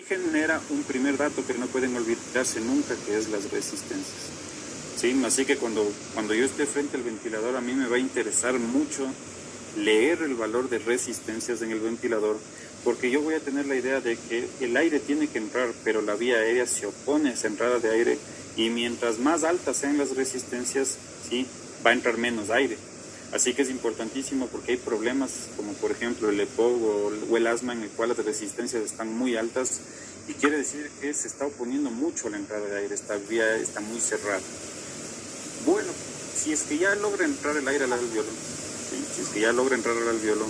genera un primer dato que no pueden olvidarse nunca, que es las resistencias. ¿Sí? Así que cuando yo esté frente al ventilador, a mí me va a interesar mucho leer el valor de resistencias en el ventilador, porque yo voy a tener la idea de que el aire tiene que entrar, pero la vía aérea se opone a esa entrada de aire, y mientras más altas sean las resistencias, ¿sí?, va a entrar menos aire. Así que es importantísimo porque hay problemas como por ejemplo el EPOC o el asma, en el cual las resistencias están muy altas y quiere decir que se está oponiendo mucho a la entrada de aire, esta vía está muy cerrada. Bueno, si es que ya logra entrar el aire al alveolo, ¿sí?, si es que ya logra entrar al alveolo,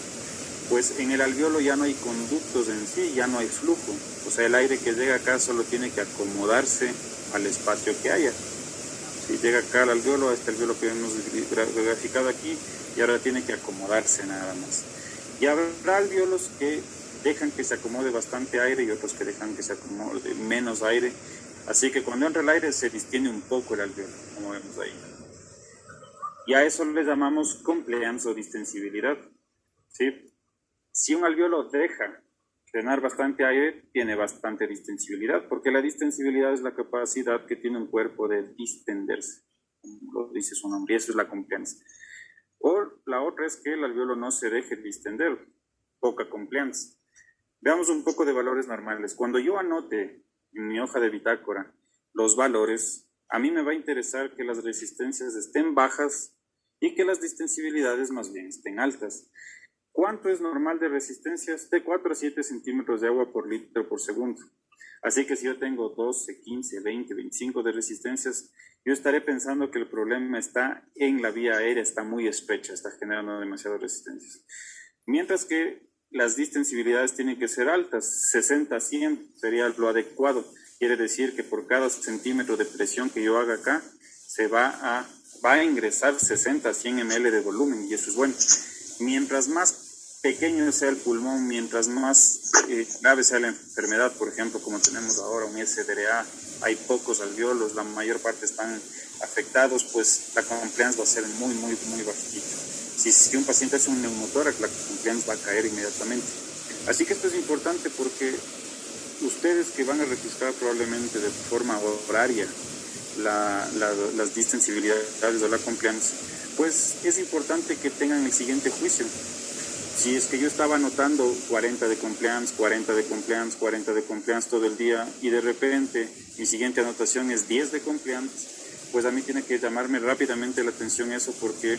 pues en el alveolo ya no hay conductos en sí, ya no hay flujo. O sea, el aire que llega acá solo tiene que acomodarse al espacio que haya. Si llega acá al alveolo, a este alveolo que hemos graficado aquí, y ahora tiene que acomodarse nada más. Y habrá alveolos que dejan que se acomode bastante aire y otros que dejan que se acomode menos aire. Así que cuando entra el aire se distiende un poco el alveolo, como vemos ahí. Y a eso le llamamos compliance o distensibilidad, ¿sí? Si un alveolo deja drenar bastante aire, tiene bastante distensibilidad, porque la distensibilidad es la capacidad que tiene un cuerpo de distenderse, como lo dice su nombre, y eso es la compliance. O la otra es que el alveolo no se deje distender, poca compliance. Veamos un poco de valores normales. Cuando yo anote en mi hoja de bitácora los valores, a mí me va a interesar que las resistencias estén bajas y que las distensibilidades más bien estén altas. ¿Cuánto es normal de resistencias? De 4 a 7 centímetros de agua por litro por segundo. Así que si yo tengo 12, 15, 20, 25 de resistencias, yo estaré pensando que el problema está en la vía aérea, está muy estrecha, está generando demasiadas resistencias. Mientras que las distensibilidades tienen que ser altas, 60 a 100 sería lo adecuado. Quiere decir que por cada centímetro de presión que yo haga acá, se va a ingresar 60 a 100 ml de volumen, y eso es bueno. Mientras más pequeño sea el pulmón, mientras más grave sea la enfermedad, por ejemplo, como tenemos ahora un SDRA, hay pocos alveolos, la mayor parte están afectados, pues la compliance va a ser muy bajita. Si un paciente es un neumotórax, la compliance va a caer inmediatamente. Así que esto es importante porque ustedes que van a registrar probablemente de forma horaria las distensibilidades o la compliance, pues es importante que tengan el siguiente juicio. Si es que yo estaba anotando 40 de compliance, 40 de compliance, 40 de compliance todo el día, y de repente mi siguiente anotación es 10 de compliance, pues a mí tiene que llamarme rápidamente la atención eso, porque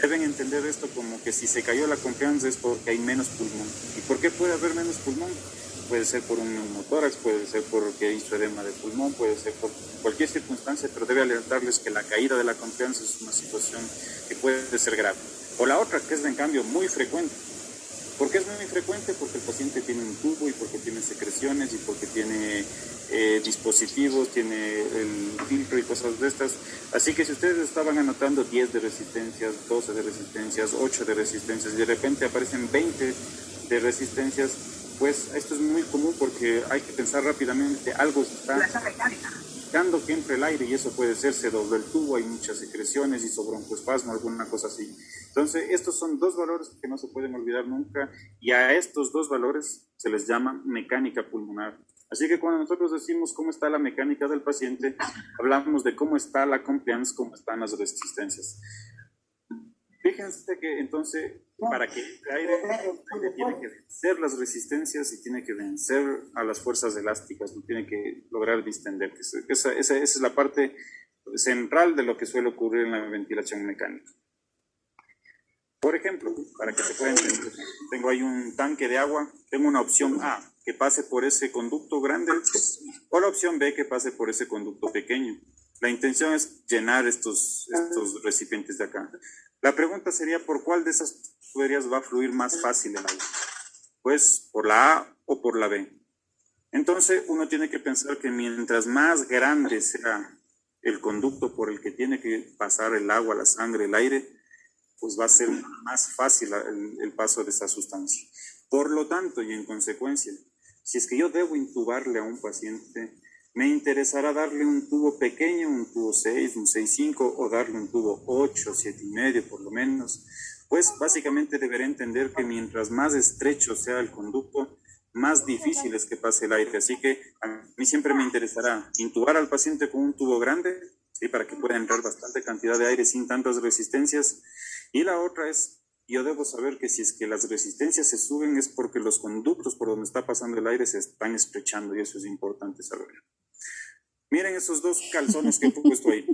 deben entender esto como que si se cayó la compliance es porque hay menos pulmón. ¿Y por qué puede haber menos pulmón? Puede ser por un neumotórax, puede ser porque hizo edema de pulmón, puede ser por cualquier circunstancia, pero debe alertarles que la caída de la compliance es una situación que puede ser grave. O la otra, que es en cambio muy frecuente. ¿Por qué es muy frecuente? Porque el paciente tiene un tubo y porque tiene secreciones y porque tiene dispositivos, tiene el filtro y cosas de estas. Así que si ustedes estaban anotando 10 de resistencias, 12 de resistencias, 8 de resistencias y de repente aparecen 20 de resistencias, pues esto es muy común porque hay que pensar rápidamente, algo está evitando que entre el aire, y eso puede ser, se dobló el tubo, hay muchas secreciones, hizo broncoespasmo, alguna cosa así. Entonces, estos son dos valores que no se pueden olvidar nunca, y a estos dos valores se les llama mecánica pulmonar. Así que cuando nosotros decimos cómo está la mecánica del paciente, hablamos de cómo está la compliance, cómo están las resistencias. Fíjense que entonces, para que el aire tiene que vencer las resistencias y tiene que vencer a las fuerzas elásticas, no tiene que lograr distender. Esa es la parte central de lo que suele ocurrir en la ventilación mecánica. Por ejemplo, para que se pueda entender, tengo ahí un tanque de agua, tengo una opción A, que pase por ese conducto grande, o la opción B, que pase por ese conducto pequeño. La intención es llenar estos recipientes de acá. La pregunta sería, ¿por cuál de esas tuberías va a fluir más fácil el agua? Pues por la A o por la B. Entonces uno tiene que pensar que mientras más grande sea el conducto por el que tiene que pasar el agua, la sangre, el aire, pues va a ser más fácil el paso de esa sustancia. Por lo tanto, y en consecuencia, si es que yo debo intubarle a un paciente, me interesará darle un tubo pequeño, un tubo 6, un 6,5, o darle un tubo 8, 7,5 por lo menos. Pues básicamente deberé entender que mientras más estrecho sea el conducto, más difícil es que pase el aire. Así que a mí siempre me interesará intubar al paciente con un tubo grande, ¿sí? Para que pueda entrar bastante cantidad de aire sin tantas resistencias. Y la otra es, yo debo saber que si es que las resistencias se suben es porque los conductos por donde está pasando el aire se están estrechando, y eso es importante saber. Miren esos dos calzones que he puesto ahí.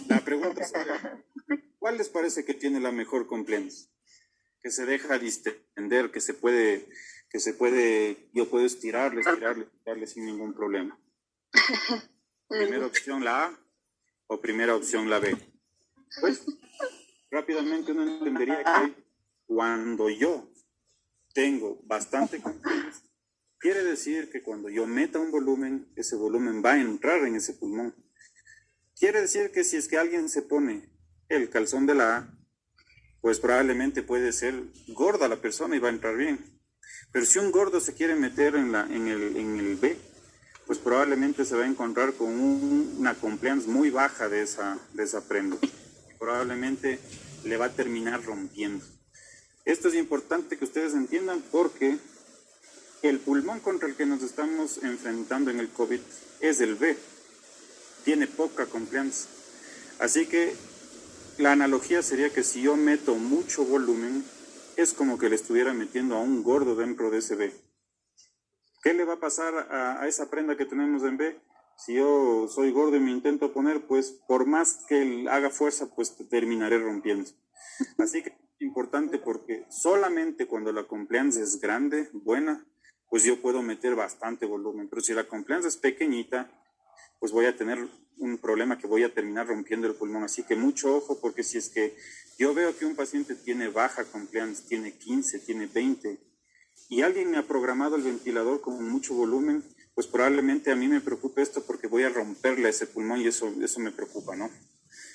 La pregunta es, ¿cuál les parece que tiene la mejor compliance? Que se deja distender, que se puede, yo puedo estirarle sin ningún problema. Primera opción la A o primera opción la B. Pues rápidamente uno entendería que cuando yo tengo bastante compliance, quiere decir que cuando yo meta un volumen, ese volumen va a entrar en ese pulmón. Quiere decir que si es que alguien se pone el calzón de la A, pues probablemente puede ser gorda la persona y va a entrar bien. Pero si un gordo se quiere meter en el B, pues probablemente se va a encontrar con una compliance muy baja de esa prenda. Probablemente le va a terminar rompiendo. Esto es importante que ustedes entiendan porque el pulmón contra el que nos estamos enfrentando en el COVID es el B. Tiene poca compliance. Así que la analogía sería que si yo meto mucho volumen, es como que le estuviera metiendo a un gordo dentro de ese B. ¿Qué le va a pasar a esa prenda que tenemos en B? Si yo soy gordo y me intento poner, pues por más que él haga fuerza, pues terminaré rompiendo. Así que es importante porque solamente cuando la compliance es grande, buena, pues yo puedo meter bastante volumen. Pero si la compliance es pequeñita, pues voy a tener un problema que voy a terminar rompiendo el pulmón. Así que mucho ojo, porque si es que yo veo que un paciente tiene baja compliance, tiene 15, tiene 20, y alguien me ha programado el ventilador con mucho volumen, pues probablemente a mí me preocupe esto porque voy a romperle ese pulmón y eso me preocupa, ¿no?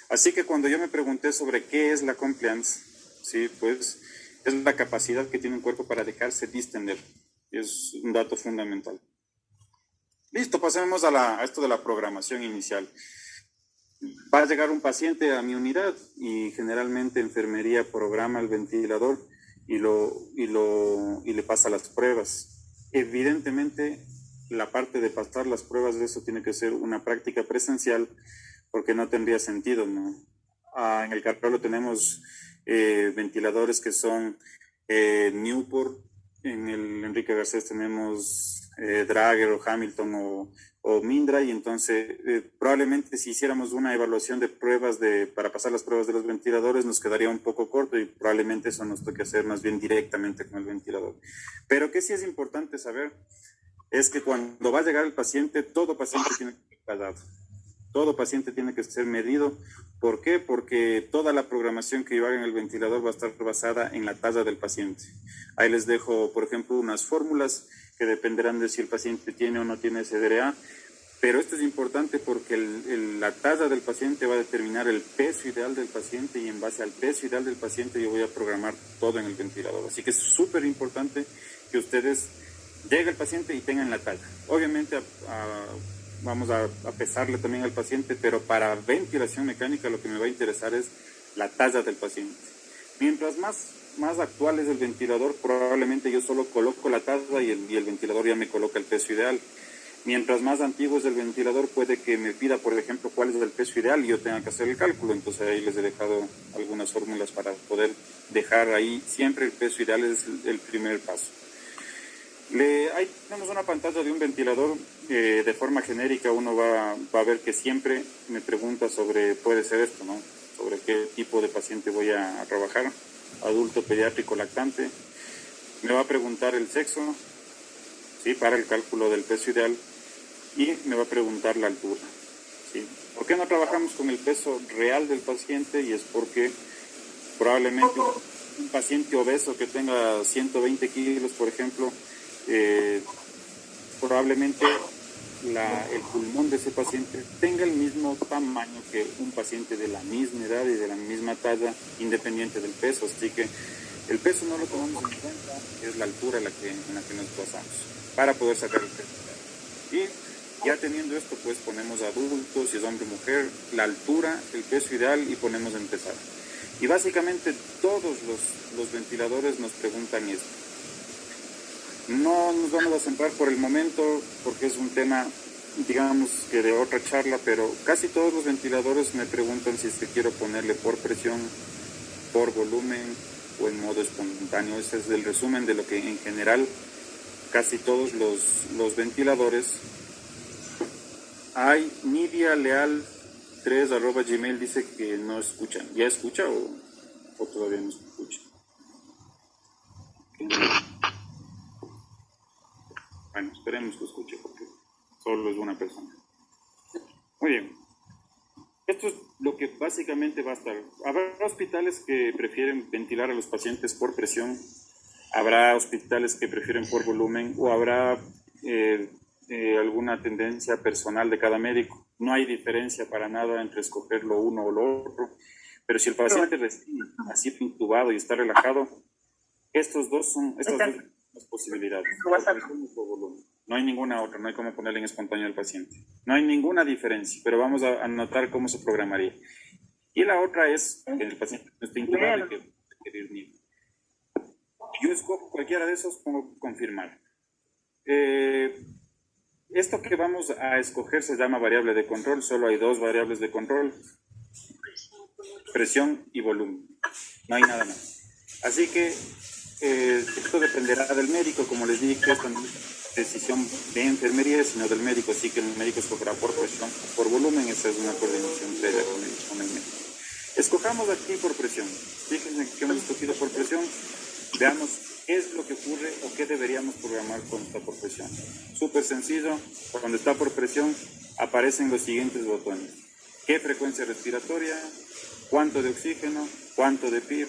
Así que cuando yo me pregunté sobre qué es la compliance, sí, pues es la capacidad que tiene un cuerpo para dejarse distender. Es un dato fundamental. Listo, pasemos a esto de la programación inicial. Va a llegar un paciente a mi unidad y generalmente enfermería programa el ventilador y le pasa las pruebas. Evidentemente, la parte de pasar las pruebas de eso tiene que ser una práctica presencial porque no tendría sentido, ¿no? En el Carrolo tenemos ventiladores que son Newport, en el Enrique Garcés tenemos Drager o Hamilton o Mindra, y entonces probablemente si hiciéramos una evaluación de pruebas para pasar las pruebas de los ventiladores nos quedaría un poco corto y probablemente eso nos toque hacer más bien directamente con el ventilador. Pero que sí es importante saber es que cuando va a llegar el paciente, todo paciente tiene que ser casado. Todo paciente tiene que ser medido. ¿Por qué? Porque toda la programación que yo haga en el ventilador va a estar basada en la talla del paciente. Ahí les dejo, por ejemplo, unas fórmulas que dependerán de si el paciente tiene o no tiene SDRA. Pero esto es importante porque la talla del paciente va a determinar el peso ideal del paciente y en base al peso ideal del paciente yo voy a programar todo en el ventilador. Así que es súper importante que ustedes lleguen al paciente y tengan la talla. Obviamente vamos a pesarle también al paciente, pero para ventilación mecánica lo que me va a interesar es la talla del paciente. Mientras más actual es el ventilador, probablemente yo solo coloco la talla y el ventilador ya me coloca el peso ideal. Mientras más antiguo es el ventilador, puede que me pida, por ejemplo, cuál es el peso ideal y yo tenga que hacer el cálculo. Entonces ahí les he dejado algunas fórmulas para poder dejar ahí. Siempre el peso ideal es el primer paso. Ahí tenemos una pantalla de un ventilador. De forma genérica uno va a ver que siempre me pregunta sobre, puede ser esto, ¿no? Sobre qué tipo de paciente voy a trabajar. Adulto, pediátrico, lactante. Me va a preguntar el sexo, ¿sí? Para el cálculo del peso ideal. Y me va a preguntar la altura, ¿sí? ¿Por qué no trabajamos con el peso real del paciente? Y es porque probablemente un paciente obeso que tenga 120 kilos, por ejemplo, probablemente el pulmón de ese paciente tenga el mismo tamaño que un paciente de la misma edad y de la misma talla, independiente del peso. Así que el peso no lo tomamos en cuenta, es la altura en la que nos basamos para poder sacar el peso. Y ya teniendo esto, pues ponemos adultos, si es hombre o mujer, la altura, el peso ideal y ponemos empezar. Y básicamente todos los ventiladores nos preguntan esto. No nos vamos a centrar por el momento porque es un tema, digamos, que de otra charla, pero casi todos los ventiladores me preguntan si es que quiero ponerle por presión, por volumen o en modo espontáneo. Ese es el resumen de lo que en general casi todos los ventiladores. Hay Nidia Leal 3 @gmail dice que no escucha. ¿Ya escucha o todavía no escucha? Bueno, esperemos que escuche porque solo es una persona. Muy bien. Esto es lo que básicamente va a estar. Habrá hospitales que prefieren ventilar a los pacientes por presión, habrá hospitales que prefieren por volumen o habrá alguna tendencia personal de cada médico. No hay diferencia para nada entre escoger lo uno o lo otro, pero si el paciente recién ha sido intubado y está relajado, estas dos son las posibilidades. No hay ninguna otra, no hay cómo ponerle en espontáneo al paciente. No hay ninguna diferencia, pero vamos a anotar cómo se programaría. Y la otra es que el paciente no esté intubado y que ir nido. Yo escojo cualquiera de esos, pongo confirmar. Esto que vamos a escoger se llama variable de control, solo hay dos variables de control, presión y volumen, no hay nada más. Así que esto dependerá del médico, como les dije, esta no es decisión de enfermería, sino del médico, así que el médico escogerá por presión, por volumen, esa es una coordinación previa con el médico. Escojamos aquí por presión, fíjense que hemos escogido por presión, veamos qué es lo que ocurre o qué deberíamos programar cuando está por presión. Súper sencillo, cuando está por presión aparecen los siguientes botones. ¿Qué frecuencia respiratoria? ¿Cuánto de oxígeno? ¿Cuánto de PIB?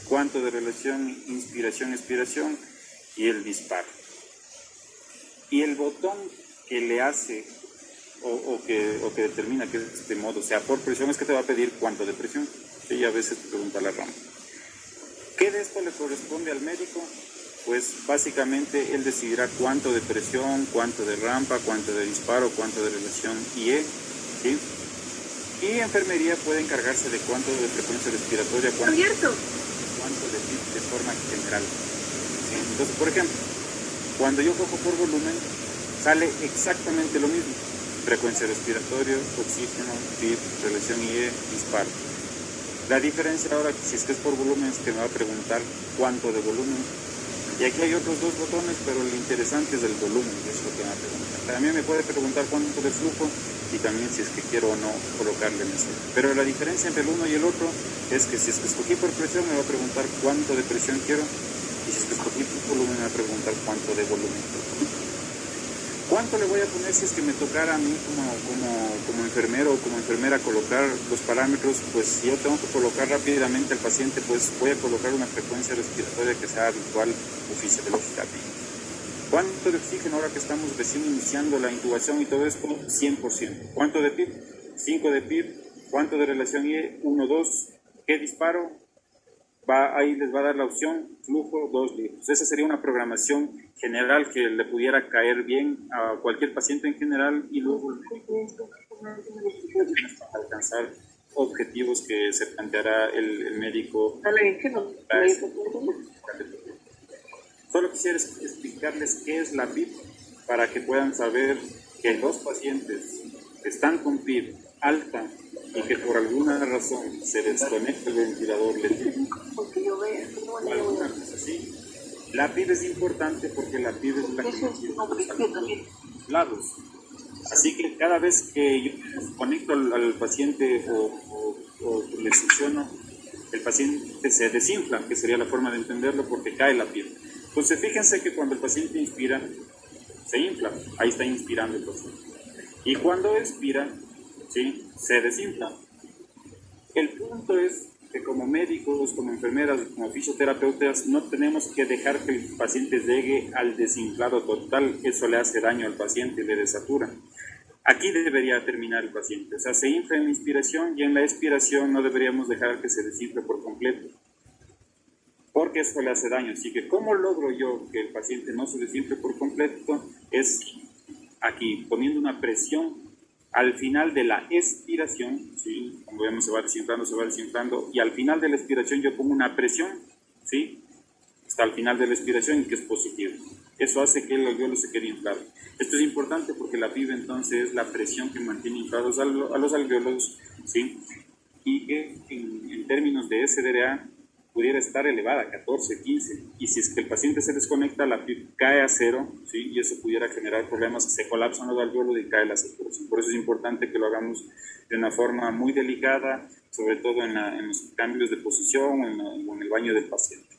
¿Cuánto de relación inspiración-expiración? Y el disparo. Y el botón que le hace o que determina que es de modo, o sea, por presión, es que te va a pedir cuánto de presión. Y a veces te pregunta la rama. ¿Qué de esto le corresponde al médico? Pues básicamente él decidirá cuánto de presión, cuánto de rampa, cuánto de disparo, cuánto de relación IE, ¿sí? Y enfermería puede encargarse de cuánto de frecuencia respiratoria, cuánto de PIB de forma general, ¿sí? Entonces, por ejemplo, cuando yo cojo por volumen, sale exactamente lo mismo. Frecuencia respiratoria, oxígeno, PIB, relación IE, disparo. La diferencia ahora, si es que es por volumen, es que me va a preguntar cuánto de volumen. Y aquí hay otros dos botones, pero lo interesante es el volumen, es lo que me va a preguntar. También me puede preguntar cuánto de flujo y también si es que quiero o no colocarle meseta. Pero la diferencia entre el uno y el otro es que si es que escogí por presión, me va a preguntar cuánto de presión quiero, y si es que escogí por volumen, me va a preguntar cuánto de volumen quiero. ¿Cuánto le voy a poner si es que me tocara a mí como enfermero o como enfermera colocar los parámetros? Pues si yo tengo que colocar rápidamente al paciente, pues voy a colocar una frecuencia respiratoria que sea habitual o fisiológica. ¿Cuánto de oxígeno ahora que estamos recién iniciando la intubación y todo esto? 100%. ¿Cuánto de PIB? 5 de PIB. ¿Cuánto de relación IE? 1, 2. ¿Qué disparo? Ahí les va a dar la opción flujo 2 litros. Esa sería una programación general que le pudiera caer bien a cualquier paciente en general y luego alcanzar objetivos que se planteará el médico. Solo quisiera explicarles qué es la PIB para que puedan saber que los pacientes que están con PIB alta y que por alguna razón se desconecta el ventilador, alguna cosa así. La PIB es importante porque la PIB es la que nos lados. Así que cada vez que yo conecto al paciente o le succiono, el paciente se desinfla, que sería la forma de entenderlo, porque cae la PIB. Entonces fíjense que cuando el paciente inspira, se infla, ahí está inspirando el paciente. Y cuando expira, ¿sí?, se desinfla. El punto es que como médicos, como enfermeras, como fisioterapeutas, no tenemos que dejar que el paciente llegue al desinflado total. Eso le hace daño al paciente, le desatura. Aquí debería terminar el paciente. O sea, se infla en la inspiración y en la expiración no deberíamos dejar que se desinfle por completo, porque eso le hace daño. Así que, ¿cómo logro yo que el paciente no se desinfle por completo? Es aquí, poniendo una presión al final de la expiración, ¿sí? Como vemos, se va desinflando, y al final de la expiración yo pongo una presión, ¿sí?, hasta el final de la expiración, que es positivo. Eso hace que el alveolo se quede inflado. Esto es importante porque la PIB entonces es la presión que mantiene inflados a los alveolos, ¿sí? Y que en términos de SDRA pudiera estar elevada, 14, 15, y si es que el paciente se desconecta, la PIB cae a cero, ¿sí? Y eso pudiera generar problemas, se colapsan los alveolos y cae la saturación. Por eso es importante que lo hagamos de una forma muy delicada, sobre todo en los cambios de posición o en el baño del paciente.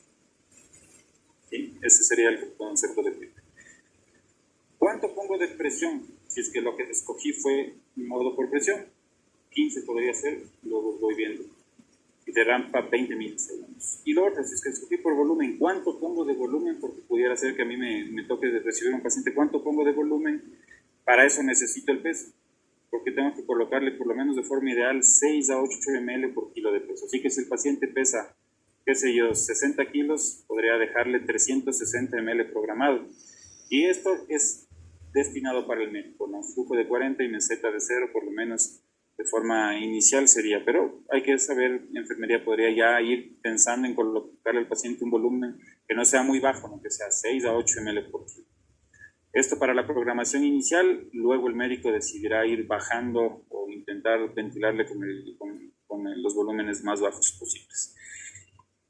¿Sí? Ese sería el concepto de PIB. ¿Cuánto pongo de presión? Si es que lo que escogí fue modo por presión, 15 podría ser, luego voy viendo. Y de rampa 20 milisegundos. Y lo otro, si es que escogí por volumen, ¿cuánto pongo de volumen? Porque pudiera ser que a mí me toque de recibir un paciente, ¿cuánto pongo de volumen? Para eso necesito el peso, porque tengo que colocarle por lo menos de forma ideal 6 a 8 ml por kilo de peso. Así que si el paciente pesa, qué sé yo, 60 kilos, podría dejarle 360 ml programado. Y esto es destinado para el médico, ¿no? Flujo de 40 y meseta de 0, por lo menos de forma inicial sería, pero hay que saber, la enfermería podría ya ir pensando en colocarle al paciente un volumen que no sea muy bajo, ¿no? Que sea 6 a 8 ml por kilo. Esto para la programación inicial, luego el médico decidirá ir bajando o intentar ventilarle con los volúmenes más bajos posibles.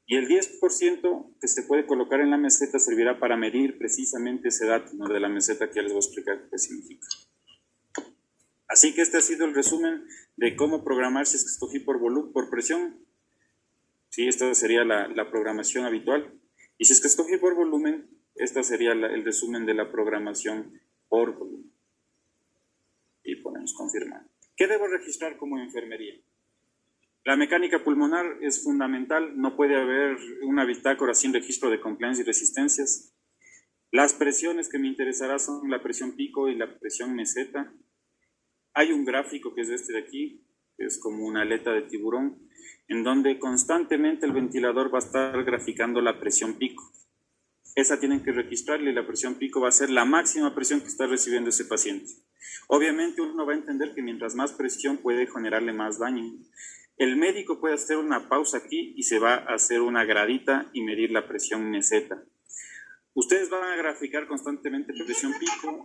Y el 10% que se puede colocar en la meseta servirá para medir precisamente ese dato, ¿no? De la meseta, que ya les voy a explicar qué significa. Así que este ha sido el resumen de cómo programar si es que escogí por volumen, por presión. Sí, esta sería la programación habitual. Y si es que escogí por volumen, esta sería el resumen de la programación por volumen. Y ponemos confirmar. ¿Qué debo registrar como enfermería? La mecánica pulmonar es fundamental. No puede haber una bitácora sin registro de compliance y resistencias. Las presiones que me interesará son la presión pico y la presión meseta. Hay un gráfico que es este de aquí, que es como una aleta de tiburón, en donde constantemente el ventilador va a estar graficando la presión pico. Esa tienen que registrarle, y la presión pico va a ser la máxima presión que está recibiendo ese paciente. Obviamente uno va a entender que mientras más presión puede generarle más daño. El médico puede hacer una pausa aquí y se va a hacer una gradita y medir la presión meseta. Ustedes van a graficar constantemente presión pico.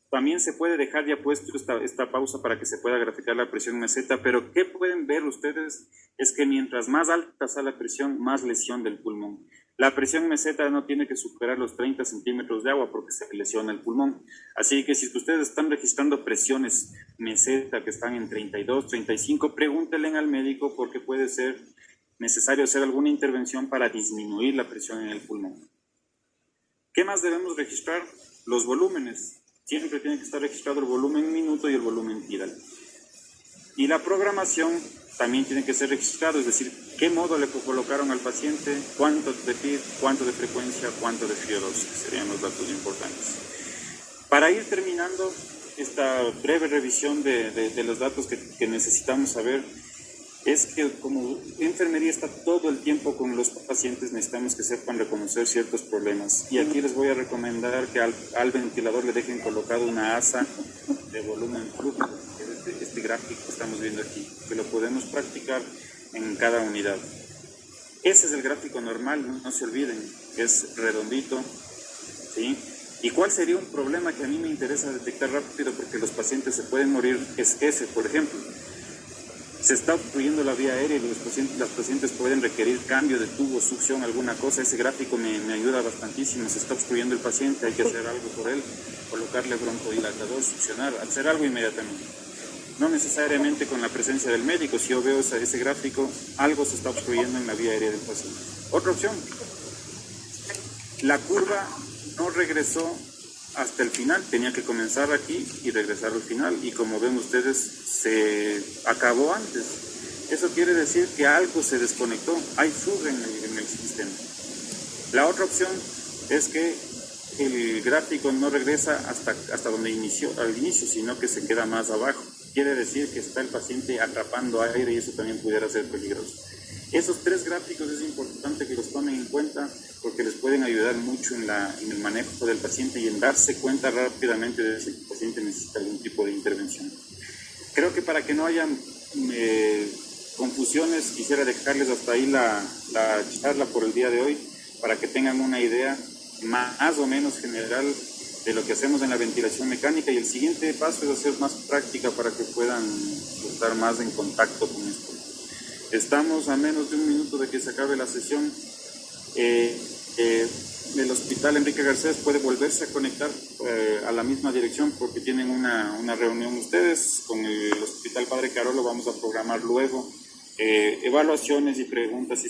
También se puede dejar ya puesto esta pausa para que se pueda graficar la presión meseta, pero ¿qué pueden ver ustedes? Es que mientras más alta sea la presión, más lesión del pulmón. La presión meseta no tiene que superar los 30 centímetros de agua porque se lesiona el pulmón. Así que si ustedes están registrando presiones meseta que están en 32, 35, pregúntenle al médico porque puede ser necesario hacer alguna intervención para disminuir la presión en el pulmón. ¿Qué más debemos registrar? Los volúmenes. Siempre tiene que estar registrado el volumen minuto y el volumen tidal. Y la programación también tiene que ser registrado, es decir, qué modo le colocaron al paciente, cuánto de PIB, cuánto de frecuencia, cuánto de fibrosis, serían los datos importantes. Para ir terminando esta breve revisión de los datos que necesitamos saber, es que como enfermería está todo el tiempo con los pacientes, necesitamos que sepan reconocer ciertos problemas. Y aquí les voy a recomendar que al ventilador le dejen colocado una asa de volumen flujo, que es este gráfico que estamos viendo aquí, que lo podemos practicar en cada unidad. Ese es el gráfico normal, no se olviden, es redondito, ¿sí? ¿Y cuál sería un problema que a mí me interesa detectar rápido porque los pacientes se pueden morir? Es ese, por ejemplo. Se está obstruyendo la vía aérea y las pacientes pueden requerir cambio de tubo, succión, alguna cosa. Ese gráfico me ayuda bastantísimo. Se está obstruyendo el paciente, hay que hacer algo por él, colocarle broncodilatador, succionar, hacer algo inmediatamente. No necesariamente con la presencia del médico. Si yo veo ese gráfico, algo se está obstruyendo en la vía aérea del paciente. Otra opción, la curva no regresó hasta el final, tenía que comenzar aquí y regresar al final, y como ven ustedes, se acabó antes. Eso quiere decir que algo se desconectó, hay fuga en el sistema. La otra opción es que el gráfico no regresa hasta donde inició, al inicio, sino que se queda más abajo. Quiere decir que está el paciente atrapando aire y eso también pudiera ser peligroso. Esos tres gráficos es importante que los tomen en cuenta porque les pueden ayudar mucho en el manejo del paciente y en darse cuenta rápidamente de si el paciente necesita algún tipo de intervención. Creo que para que no haya confusiones, quisiera dejarles hasta ahí la charla por el día de hoy para que tengan una idea más o menos general de lo que hacemos en la ventilación mecánica, y el siguiente paso es hacer más práctica para que puedan estar más en contacto con esto. Estamos a menos de un minuto de que se acabe la sesión. El Hospital Enrique Garcés puede volverse a conectar a la misma dirección porque tienen una reunión ustedes con el Hospital Padre Carolo. Vamos a programar luego evaluaciones y preguntas.